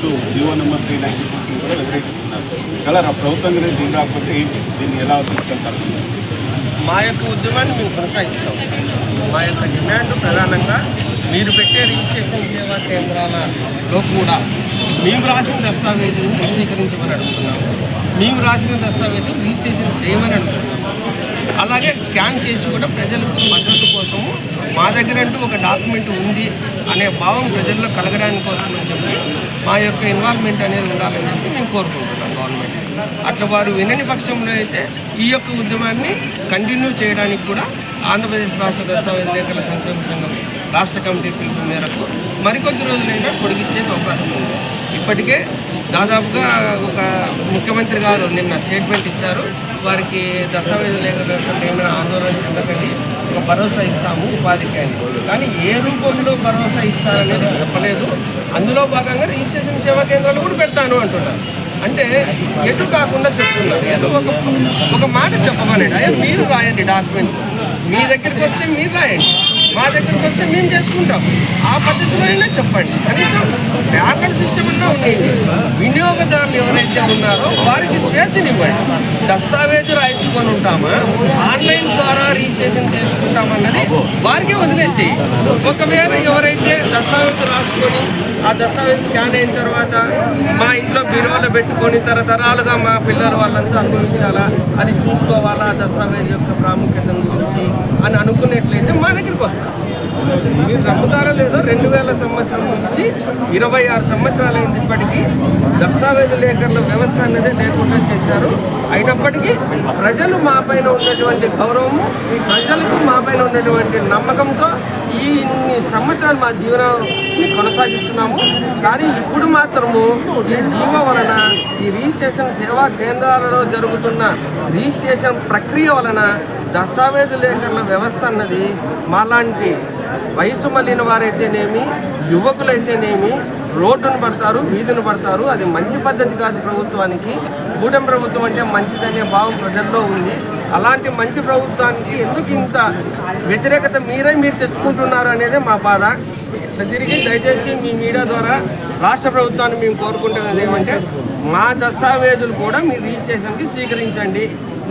ఈరోజు GO number 396 కూడా వ్యతిరేకిస్తున్నారు. కలరా ప్రభుత్వం గురించి దీని రాకపోతే దీన్ని ఎలా తీసుకెళ్తారు? మా యొక్క ఉద్యమాన్ని మేము కొనసాగిస్తాం. మా యొక్క డిమాండ్ ప్రధానంగా మీరు పెట్టే రిజిస్ట్రేషన్ సేవా కేంద్రాలలో కూడా మేము రాసిన దస్తావేజులను స్వీకరించమని అడుగుతున్నాము. మేము రాసిన దస్తావేజులు రిజిస్ట్రేషన్ చేయమని అడుగుతున్నాము. అలాగే స్కాన్ చేసి కూడా ప్రజలకు మద్దతు కోసము మా దగ్గర అంటూ ఒక డాక్యుమెంట్ ఉంది అనే భావం ప్రజల్లో కలగడానికి కోసం అని చెప్పి మా యొక్క ఇన్వాల్వ్మెంట్ అనేది ఉండాలని చెప్పి మేము కోరుకుంటున్నాం గవర్నమెంట్. అట్లా వారు వినని పక్షంలో అయితే ఈ యొక్క ఉద్యమాన్ని కంటిన్యూ చేయడానికి కూడా ఆంధ్రప్రదేశ్ రాష్ట్ర దస్తావేజ్ లేఖల సంక్షేమ సంఘం రాష్ట్ర కమిటీ పిలుపు మేరకు మరికొద్ది రోజులైనా పొడిగించే అవకాశం ఉంది. ఇప్పటికే దాదాపుగా ఒక ముఖ్యమంత్రి గారు నిన్న స్టేట్మెంట్ ఇచ్చారు. వారికి దస్తావేజ్ లేఖల ఏమైనా ఆందోళన చెందకండి, ఒక భరోసా ఇస్తాము ఉపాధికి అని. కానీ ఏ రూపంలో భరోసా ఇస్తారనేది చెప్పలేదు. అందులో భాగంగా రిజిస్ట్రేషన్ సేవా కేంద్రాలు కూడా పెడతాను అంటున్నారు. అంటే ఎటు కాకుండా చెప్తున్నారు. ఏదో ఒక మాట చెప్పమనండి. అయ్యా మీరు రాయండి డాక్యుమెంట్, మీ దగ్గరికి వస్తే మీరు రాయండి, మా దగ్గరికి వస్తే మేము చేసుకుంటాం. ఆ పద్ధతిలో అయినా చెప్పండి. కనీసం ప్యారలల్ సిస్టమ్ అన్నా ఉండేది. వినియోగదారులు ఎవరైతే ఉన్నారో వారికి స్వేచ్ఛనివ్వండి. దస్తావేజు రాయించుకొని ఉంటామా, ఆన్లైన్ ద్వారా రిజిస్ట్రేషన్ చేసుకుంటామన్నది వారికే వదిలేసి, ఒకవేళ ఎవరైతే దస్తావేజు రాసుకొని ఆ దస్తావేజు స్కాన్ అయిన తర్వాత మా ఇంట్లో బీరువాలో పెట్టుకొని తరతరాలుగా మా పిల్లలు వాళ్ళంతా అనుభవించాలా, అది చూసుకోవాలా, ఆ దస్తావేజు యొక్క ప్రాముఖ్యతను గురించి అని అనుకునేట్లయితే మా దగ్గరికి వస్తారు. మీరు నమ్ముతారో లేదో 2000 సంవత్సరం నుంచి 26 సంవత్సరాలు అయింది. ఇప్పటికీ దస్తావేజు లేఖల వ్యవస్థ అనేది లేకుండా చేశారు. అయినప్పటికీ ప్రజలు మా పైన ఉన్నటువంటి గౌరవము, ప్రజలకు మా పైన ఉన్నటువంటి నమ్మకంతో ఈ ఇన్ని సంవత్సరాలు మా జీవనాన్ని కొనసాగిస్తున్నాము. కానీ ఇప్పుడు మాత్రము ఈ జీవో వలన, ఈ రిజిస్ట్రేషన్ సేవా కేంద్రాలలో జరుగుతున్న రిజిస్ట్రేషన్ ప్రక్రియ వలన దస్తావేజు లేఖల వ్యవస్థ అన్నది మాలాంటి వయసు మళ్ళిన వారైతేనేమి, యువకులైతేనేమి రోడ్డును పడతారు, వీధిని పడతారు. అది మంచి పద్ధతి కాదు ప్రభుత్వానికి. కూటమి ప్రభుత్వం అంటే మంచిదనే భావం ప్రజల్లో ఉంది. అలాంటి మంచి ప్రభుత్వానికి ఎందుకు ఇంత వ్యతిరేకత మీరు తెచ్చుకుంటున్నారు అనేదే మా బాధ. తిరిగి దయచేసి మీ మీడియా ద్వారా రాష్ట్ర ప్రభుత్వాన్ని మేము కోరుకుంటున్నది ఏమంటే, మా దస్తావేజులు కూడా మీరు రిజిస్ట్రేషన్కి స్వీకరించండి,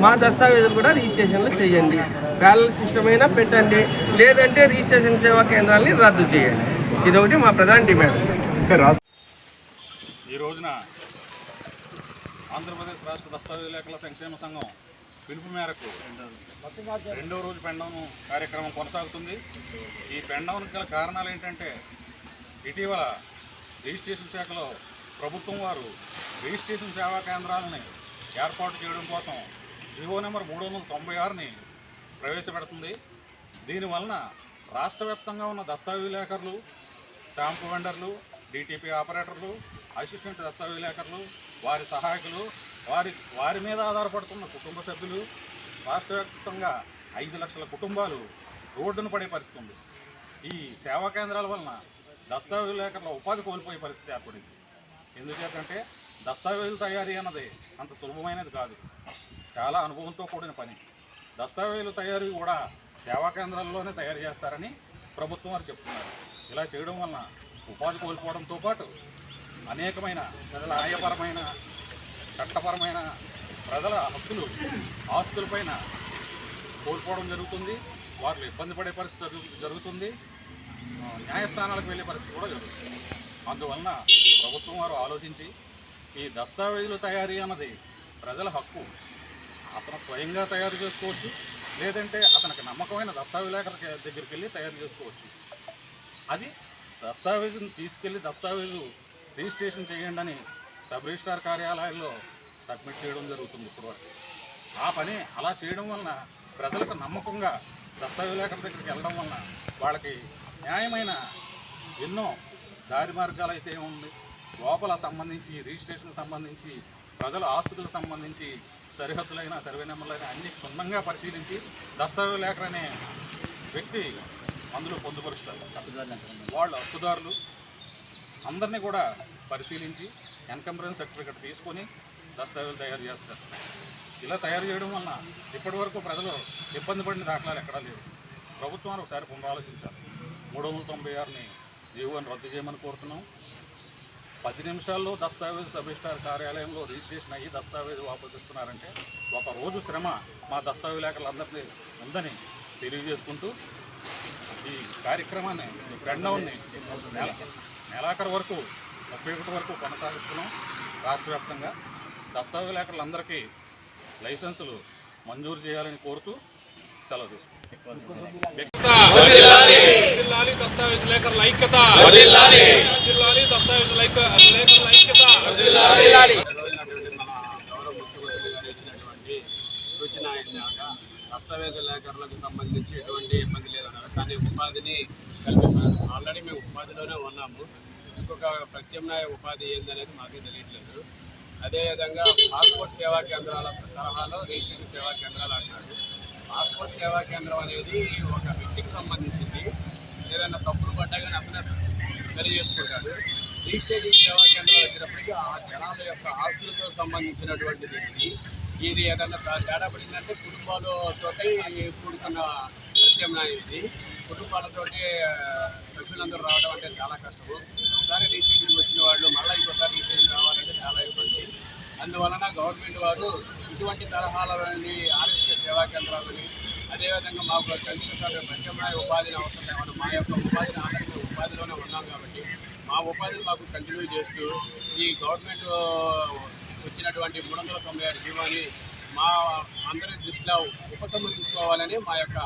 మా దస్తావేజులు కూడా రిజిస్ట్రేషన్లు చేయండి. ప్యారలల్ సిస్టమ్ అయినా పెట్టండి, లేదంటే రిజిస్ట్రేషన్ సేవా కేంద్రాలని రద్దు చేయండి. ఇదొకటి మా ప్రధాన డిమాండ్. ఈ రోజున ఆంధ్రప్రదేశ్ రాష్ట్ర దస్తావేజు లేఖల సంక్షేమ సంఘం పిలుపు మేరకు 2వ రోజు పెండౌన్ కార్యక్రమం కొనసాగుతుంది. ఈ పెండౌన్కి గల కారణాలు ఏంటంటే, ఇటీవల రిజిస్ట్రేషన్ శాఖలో ప్రభుత్వం వారు రిజిస్ట్రేషన్ సేవా కేంద్రాలని ఏర్పాటు చేయడం కోసం జీవో నెంబర్ 396ని ప్రవేశపెడుతుంది. దీనివలన రాష్ట్ర వ్యాప్తంగా ఉన్న దస్తావేజు లేఖర్లు, స్టాంపు వెండర్లు, డిటిపి ఆపరేటర్లు, అసిస్టెంట్ దస్తావేజు విలేకరులు, వారి సహాయకులు, వారి మీద ఆధారపడుతున్న కుటుంబ సభ్యులు, రాష్ట్ర వ్యాప్తంగా 5 లక్షల కుటుంబాలు రోడ్డును పడే పరిస్థితి ఉంది. ఈ సేవా కేంద్రాల వలన దస్తావేజు విలేకరుల ఉపాధి కోల్పోయే పరిస్థితి ఏర్పడింది. ఎందుచేతంటే దస్తావేజు తయారీ అన్నది అంత సులభమైనది కాదు, చాలా అనుభవంతో కూడిన పని. దస్తావేజుల తయారీ కూడా సేవా కేంద్రాల్లోనే తయారు చేస్తారని ప్రభుత్వం వారు చెప్తున్నారు. ఇలా చేయడం వలన ఉపాధి కోల్పోవడంతో పాటు అనేకమైన ప్రజల న్యాయపరమైన, చట్టపరమైన ప్రజల హక్కులు, ఆస్తులపైన కోల్పోవడం జరుగుతుంది. వారు ఇబ్బంది పడే పరిస్థితి జరుగుతుంది. న్యాయస్థానాలకు వెళ్ళే పరిస్థితి కూడా జరుగుతుంది. అందువలన ప్రభుత్వం వారు ఆలోచించి ఈ దస్తావేజుల తయారీ అన్నది ప్రజల హక్కు. అతను స్వయంగా తయారు చేసుకోవచ్చు, లేదంటే అతనికి నమ్మకమైన దస్తావేజు దగ్గరికి వెళ్ళి తయారు చేసుకోవచ్చు. అది దస్తావేజును తీసుకెళ్ళి దస్తావేజు రిజిస్ట్రేషన్ చేయండి అని సబ్ రిజిస్ట్రార్ కార్యాలయాల్లో సబ్మిట్ చేయడం జరుగుతుంది ఇప్పటివరకు. ఆ పని అలా చేయడం వలన ప్రజలకు నమ్మకంగా దస్తావేజు లేఖల దగ్గరికి వెళ్ళడం వలన వాళ్ళకి న్యాయమైన ఎన్నో దారి మార్గాలు అయితే ఉంది. లోపల సంబంధించి, రిజిస్ట్రేషన్ సంబంధించి, ప్రజల ఆస్తులకు సంబంధించి సరిహద్దులైన, సర్వే నెంబర్లైన అన్ని క్షుణ్ణంగా పరిశీలించి దస్తావేజు లేఖలు అనే వ్యక్తి అందులో పొందుపరుస్తారు. వాళ్ళు హక్కుదారులు అందరినీ కూడా పరిశీలించి ఎన్కంబరెన్స్ సర్టిఫికెట్ తీసుకొని దస్తావేజులు తయారు చేస్తారు. ఇలా తయారు చేయడం వలన ఇప్పటివరకు ప్రజలు ఇబ్బంది పడిన దాఖలాలు ఎక్కడా లేవు. ప్రభుత్వాన్ని ఒకసారి పునరాలోచించాలి. 396ని జీవోని రద్దు చేయమని కోరుతున్నాం. 10 నిమిషాల్లో దస్తావేజు సబ్ రిజిస్ట్రార్ కార్యాలయంలో రిజిస్ట్రేషన్ అయ్యి దస్తావేజు వాపసు ఇస్తున్నారంటే ఒక రోజు శ్రమ మా దస్తావేజు విలేకరులందరినీ ఉందని తెలియజేసుకుంటూ ఈ కార్యక్రమాన్ని ఈ పెండౌన్ని నెలాఖరు వరకు 31 వరకు కొనసాగిస్తున్నాం. రాష్ట్ర వ్యాప్తంగా దస్తావేజు విలేకరులందరికీ లైసెన్సులు మంజూరు చేయాలని కోరుతూ సెలవు సూచన దస్తావేజు విలేకరులకు సంబంధించి ఎటువంటి ఇబ్బంది లేదన్నారు. కానీ ఉపాధిని కల్పిస్తున్నారు. ఆల్రెడీ మేము ఉపాధిలోనే ఉన్నాము. ఇంకొక ప్రత్యామ్నాయ ఉపాధి ఏందనేది మాకే తెలియట్లేదు. అదేవిధంగా పాస్పోర్ట్ సేవా కేంద్రాల తరహాలో రిజిస్ట్రేషన్ సేవా కేంద్రాలు అంటున్నారు. పాస్పోర్ట్ సేవా కేంద్రం అనేది ఒక వ్యక్తికి సంబంధించింది. ఏదైనా తప్పులు పడ్డా కానీ అతనే సరి చేసుకుంటాడు. రిజిస్ట్రేషన్ సేవా కేంద్రాలు వచ్చినప్పటికీ ఆ జనాల యొక్క ఆస్తులతో సంబంధించినటువంటిది. ఇది ఏదైనా తేడా పడిందంటే కుటుంబాలతో కూడుకున్న ప్రత్యామ్నాయం ఇది. కుటుంబాలతోటి సభ్యులందరూ రావడం అంటే చాలా కష్టము. ఒకసారి రిజిస్ట్రేషన్కి వచ్చిన వాళ్ళు మళ్ళీ ఇంకోసారి రిజిస్ట్రేషన్ రావాలంటే చాలా ఇబ్బంది. అందువలన గవర్నమెంట్ వారు ఇటువంటి తరహాలని ఆర్ఎస్కే సేవా కేంద్రాలని అదేవిధంగా మాకు కల్పించాలి ప్రత్యామ్నాయ ఉపాధిని అవసరం లేకుండా మా యొక్క ఉపాధిని ఆల్రెడీ ఉపాధిలోనే ఉన్నాం కాబట్టి మా ఉపాధిని మాకు కంటిన్యూ చేస్తూ ఈ గవర్నమెంట్ వచ్చినటువంటి 396 జీవాన్ని మా అందరి దృష్టిలో ఉపసంహరించుకోవాలని మా యొక్క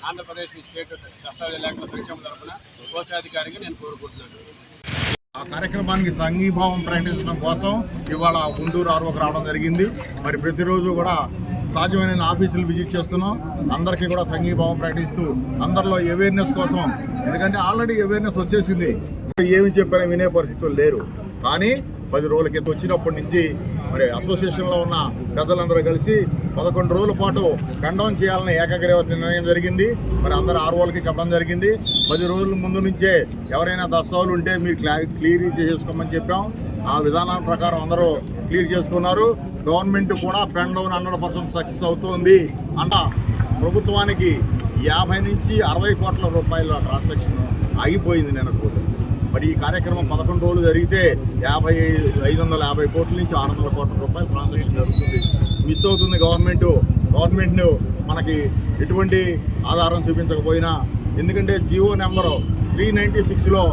ఆంధ్రప్రదేశ్ స్టేట్ దస్తావేజు విలేకరుల సంక్షేమ తరఫున కోశాధికారిగా నేను కోరుకుంటున్నాను. ఆ కార్యక్రమానికి సంఘీభావం ప్రకటించడం కోసం ఇవాళ గుంటూరు ఆర్వోకి రావడం జరిగింది. మరి ప్రతిరోజు కూడా సాధ్యమైన ఆఫీసులు విజిట్ చేస్తున్నాం. అందరికీ కూడా సంఘీభావం ప్రకటిస్తూ అందరిలో అవేర్నెస్ కోసం, ఎందుకంటే ఆల్రెడీ అవేర్నెస్ వచ్చేసింది, ఏమి చెప్పారో వినే పరిస్థితులు లేరు. కానీ 10 రోజుల క్రితం వచ్చినప్పటి నుంచి మరి అసోసియేషన్లో ఉన్న పెద్దలందరూ కలిసి 11 రోజుల పాటు కండౌన్ చేయాలని ఏకగ్రీవ నిర్ణయం జరిగింది. మరి అందరూ ఆర్వోలకి చెప్పడం జరిగింది. 10 రోజుల ముందు నుంచే ఎవరైనా దస్తావేజులు ఉంటే మీరు క్లియర్ చేసుకోమని చెప్పాం. ఆ విధానం ప్రకారం అందరూ క్లియర్ చేసుకున్నారు. గవర్నమెంట్ కూడా పెండౌన్ 100% సక్సెస్ అవుతుంది అంట. ప్రభుత్వానికి 50 నుంచి 60 కోట్ల రూపాయల ట్రాన్సాక్షన్ ఆగిపోయింది నిన్నపోతే. మరి ఈ కార్యక్రమం 11 రోజులు జరిగితే 550 కోట్ల నుంచి 600 కోట్ల రూపాయల ట్రాన్సాక్షన్ జరుగుతుంది. మిస్ అవుతుంది గవర్నమెంట్ మనకి ఎటువంటి ఆధారం చూపించకపోయినా. ఎందుకంటే జీవో నెంబరు 396లో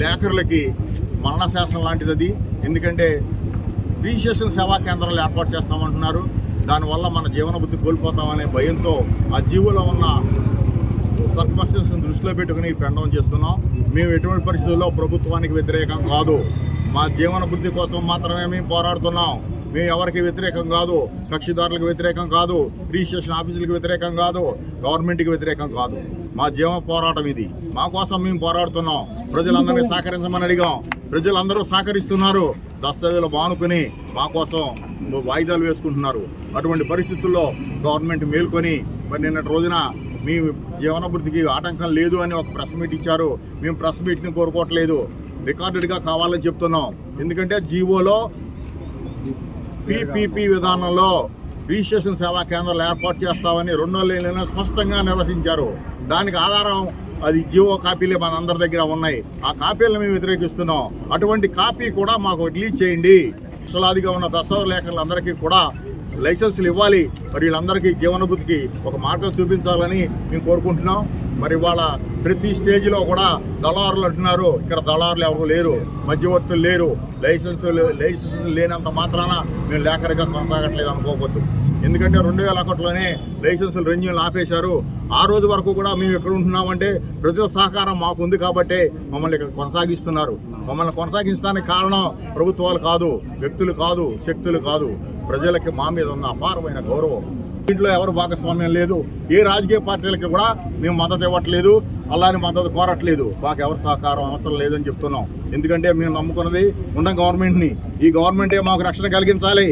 లేఖరులకి మరణ శాసనం లాంటిది అది. ఎందుకంటే రిజిస్ట్రేషన్ సేవా కేంద్రాలు ఏర్పాటు చేస్తామంటున్నారు. దానివల్ల మన జీవన బుద్ధి కోల్పోతామనే భయంతో ఆ జీవోలో ఉన్న సర్కమ్స్టెన్స్ని దృష్టిలో పెట్టుకుని పెండౌన్ చేస్తున్నాం. మేము ఎటువంటి పరిస్థితుల్లో ప్రభుత్వానికి వ్యతిరేకం కాదు. మా జీవన బుద్ధి కోసం మాత్రమే మేము పోరాడుతున్నాం. మేము ఎవరికి వ్యతిరేకం కాదు, కక్షిదారులకు వ్యతిరేకం కాదు, రిజిస్ట్రేషన్ ఆఫీసులకు వ్యతిరేకం కాదు, గవర్నమెంట్కి వ్యతిరేకం కాదు. మా జీవన పోరాటం ఇది. మా కోసం మేము పోరాడుతున్నాం. ప్రజలందరినీ సహకరించమని అడిగాం. ప్రజలందరూ సహకరిస్తున్నారు. దస్తావేజులు బానుకొని మా కోసం వాయిదాలు వేసుకుంటున్నారు. అటువంటి పరిస్థితుల్లో గవర్నమెంట్ మేల్కొని మరి నిన్నటి రోజున మీ జీవనాభివృద్ధికి ఆటంకం లేదు అని ఒక ప్రెస్ మీట్ ఇచ్చారు. మేము ప్రెస్ మీట్ని కోరుకోవట్లేదు, రికార్డెడ్గా కావాలని చెప్తున్నాం. ఎందుకంటే జీవోలో PPP విధానంలో రిజిస్ట్రేషన్ సేవా కేంద్రాలు ఏర్పాటు చేస్తామని 2 నెలలైనా స్పష్టంగా నిర్వహించారు. దానికి ఆధారం అది జీవో కాపీలే మన అందరి దగ్గర ఉన్నాయి. ఆ కాపీలను మేము వ్యతిరేకిస్తున్నాం. అటువంటి కాపీ కూడా మాకు రిలీజ్ చేయండి. కుశలాదిగా ఉన్న దస్తావేజు విలేకరులందరికీ కూడా లైసెన్సులు ఇవ్వాలి. మరి వీళ్ళందరికీ జీవనభృతికి ఒక మార్గం చూపించాలని మేము కోరుకుంటున్నాం. మరి వాళ్ళ ప్రతి స్టేజ్లో కూడా దళారులు అంటున్నారు. ఇక్కడ దళారులు ఎవరు లేరు, మధ్యవర్తులు లేరు. లైసెన్సులు లేనంత మాత్రాన మేము లేఖరిగా కొనసాగట్లేదు అనుకోవద్దు. ఎందుకంటే 2001లోనే లైసెన్సులు రెన్యూలు ఆపేశారు. ఆ రోజు వరకు కూడా మేము ఎక్కడ ఉంటున్నామంటే ప్రజల సహకారం మాకుంది కాబట్టి మమ్మల్ని ఇక్కడ కొనసాగిస్తున్నారు. మమ్మల్ని కొనసాగించడానికి కారణం ప్రభుత్వాలు కాదు, వ్యక్తులు కాదు, శక్తులు కాదు, ప్రజలకి మా మీద ఉన్న అపారమైన గౌరవం. దీంట్లో ఎవరు భాగస్వామ్యం లేదు. ఏ రాజకీయ పార్టీలకి కూడా మేము మద్దతు ఇవ్వట్లేదు, అలానే మద్దతు కోరట్లేదు. మాకు ఎవరి సహకారం అవసరం లేదని చెప్తున్నాం. ఎందుకంటే మేము నమ్ముకున్నది ఉన్న గవర్నమెంట్ని. ఈ గవర్నమెంటే మాకు రక్షణ కలిగించాలి.